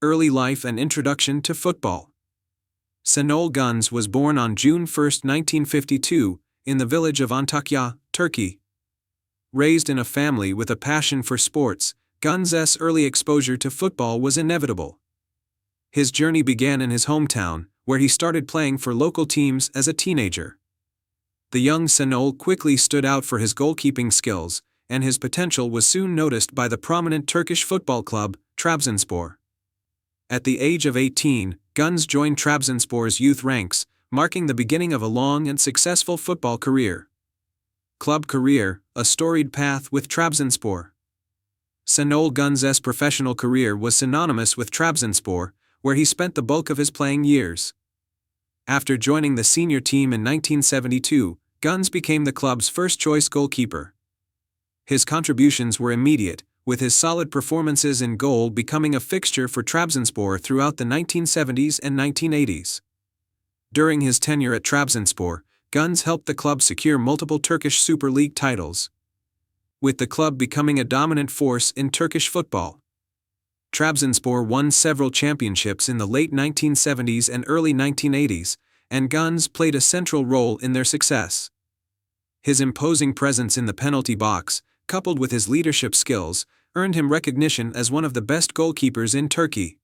Early life and introduction to football. Şenol Güneş was born on June 1, 1952, in the village of Antakya, Turkey. Raised in a family with a passion for sports, Güneş's early exposure to football was inevitable. His journey began in his hometown, where he started playing for local teams as a teenager. The young Şenol quickly stood out for his goalkeeping skills, and his potential was soon noticed by the prominent Turkish football club, Trabzonspor. At the age of 18, Güneş joined Trabzonspor's youth ranks, marking the beginning of a long and successful football career. Club career, a storied path with Trabzonspor. Şenol Güneş's professional career was synonymous with Trabzonspor, where he spent the bulk of his playing years. After joining the senior team in 1972, Güneş became the club's first-choice goalkeeper. His contributions were immediate, with his solid performances in goal becoming a fixture for Trabzonspor throughout the 1970s and 1980s. During his tenure at Trabzonspor, Güneş helped the club secure multiple Turkish Super League titles, with the club becoming a dominant force in Turkish football. Trabzonspor won several championships in the late 1970s and early 1980s, and Güneş played a central role in their success. His imposing presence in the penalty box, coupled with his leadership skills, earned him recognition as one of the best goalkeepers in Turkey.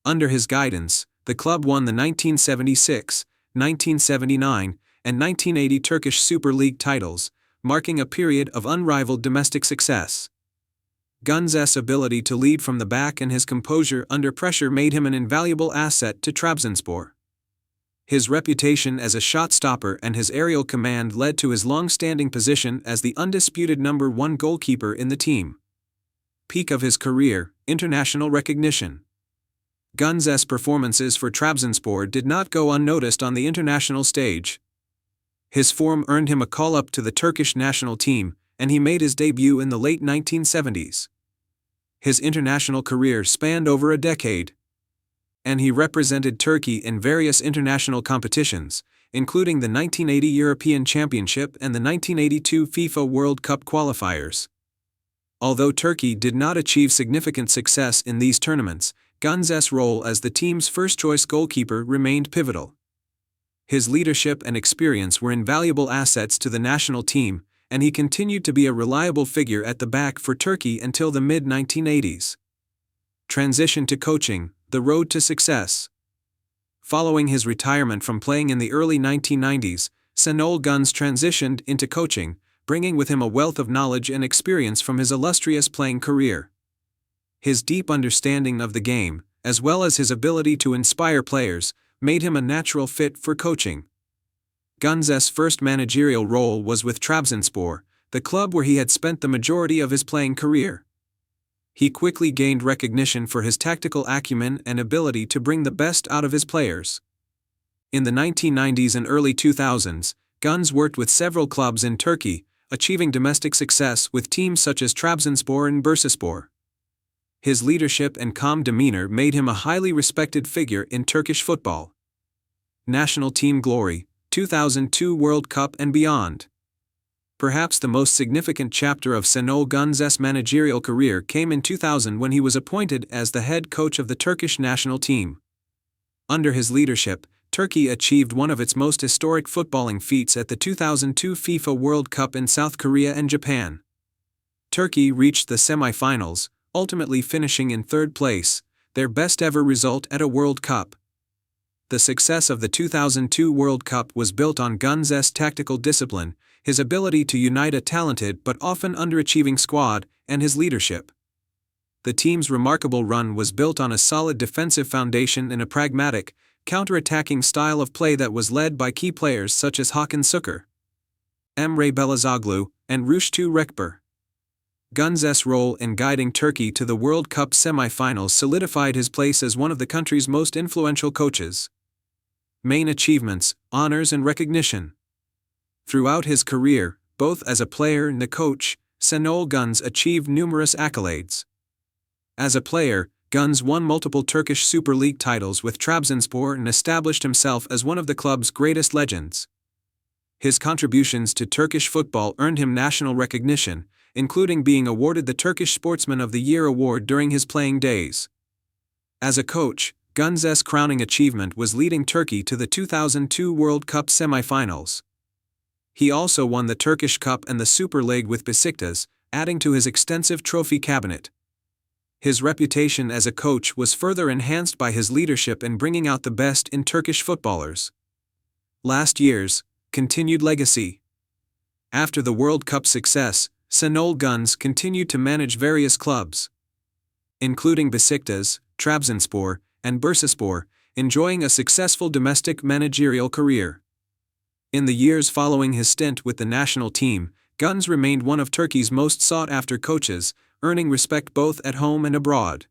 Under his guidance, the club won the 1976, 1979, and 1980 Turkish Super League titles, marking a period of unrivaled domestic success. Güneş's ability to lead from the back and his composure under pressure made him an invaluable asset to Trabzonspor. His reputation as a shot stopper and his aerial command led to his long-standing position as the undisputed number one goalkeeper in the team. Peak of his career, international recognition. Güneş's performances for Trabzonspor did not go unnoticed on the international stage. His form earned him a call-up to the Turkish national team, and he made his debut in the late 1970s. His international career spanned over a decade, and he represented Turkey in various international competitions, including the 1980 European Championship and the 1982 FIFA World Cup qualifiers. Although Turkey did not achieve significant success in these tournaments, Güneş's role as the team's first-choice goalkeeper remained pivotal. His leadership and experience were invaluable assets to the national team, and he continued to be a reliable figure at the back for Turkey until the mid-1980s. Transition to coaching, the road to success. Following his retirement from playing in the early 1990s, Şenol Güneş transitioned into coaching, bringing with him a wealth of knowledge and experience from his illustrious playing career. His deep understanding of the game, as well as his ability to inspire players, made him a natural fit for coaching. Güneş's first managerial role was with Trabzonspor, the club where he had spent the majority of his playing career. He quickly gained recognition for his tactical acumen and ability to bring the best out of his players. In the 1990s and early 2000s, Güneş worked with several clubs in Turkey, achieving domestic success with teams such as Trabzonspor and Bursaspor. His leadership and calm demeanor made him a highly respected figure in Turkish football. National team glory, 2002 World Cup and beyond. Perhaps the most significant chapter of Şenol Güneş's managerial career came in 2000 when he was appointed as the head coach of the Turkish national team. Under his leadership, Turkey achieved one of its most historic footballing feats at the 2002 FIFA World Cup in South Korea and Japan. Turkey reached the semi-finals, ultimately finishing in third place, their best-ever result at a World Cup. The success of the 2002 World Cup was built on Güneş's tactical discipline, his ability to unite a talented but often underachieving squad, and his leadership. The team's remarkable run was built on a solid defensive foundation and a pragmatic, counter-attacking style of play that was led by key players such as Hakan Şükür, Emre Belözoğlu, and Rüştü Rekber. Güneş's role in guiding Turkey to the World Cup semi-finals solidified his place as one of the country's most influential coaches. Main achievements, honors and recognition. Throughout his career, both as a player and a coach, Şenol Güneş achieved numerous accolades. As a player, Güneş won multiple Turkish Super League titles with Trabzonspor and established himself as one of the club's greatest legends. His contributions to Turkish football earned him national recognition, including being awarded the Turkish Sportsman of the Year award during his playing days. As a coach, Günses's crowning achievement was leading Turkey to the 2002 World Cup semi-finals. He also won the Turkish Cup and the Super League with Besiktas, adding to his extensive trophy cabinet. His reputation as a coach was further enhanced by his leadership in bringing out the best in Turkish footballers. Last year's continued legacy. After the World Cup success, Şenol Güneş continued to manage various clubs, including Besiktas, Trabzonspor, and Bursaspor, enjoying a successful domestic managerial career. In the years following his stint with the national team, Güneş remained one of Turkey's most sought-after coaches, earning respect both at home and abroad.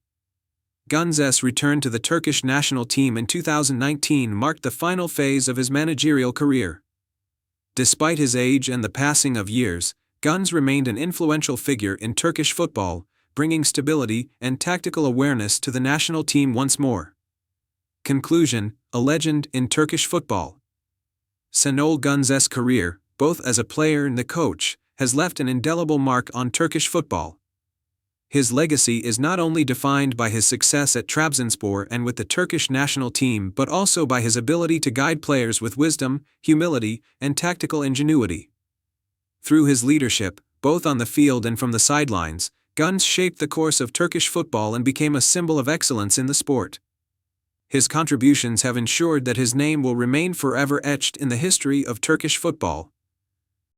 Güneş's return to the Turkish national team in 2019 marked the final phase of his managerial career. Despite his age and the passing of years, Güneş remained an influential figure in Turkish football, bringing stability and tactical awareness to the national team once more. Conclusion: a legend in Turkish football. Şenol Güneş's career, both as a player and a coach, has left an indelible mark on Turkish football. His legacy is not only defined by his success at Trabzonspor and with the Turkish national team but also by his ability to guide players with wisdom, humility, and tactical ingenuity. Through his leadership, both on the field and from the sidelines, Güneş shaped the course of Turkish football and became a symbol of excellence in the sport. His contributions have ensured that his name will remain forever etched in the history of Turkish football.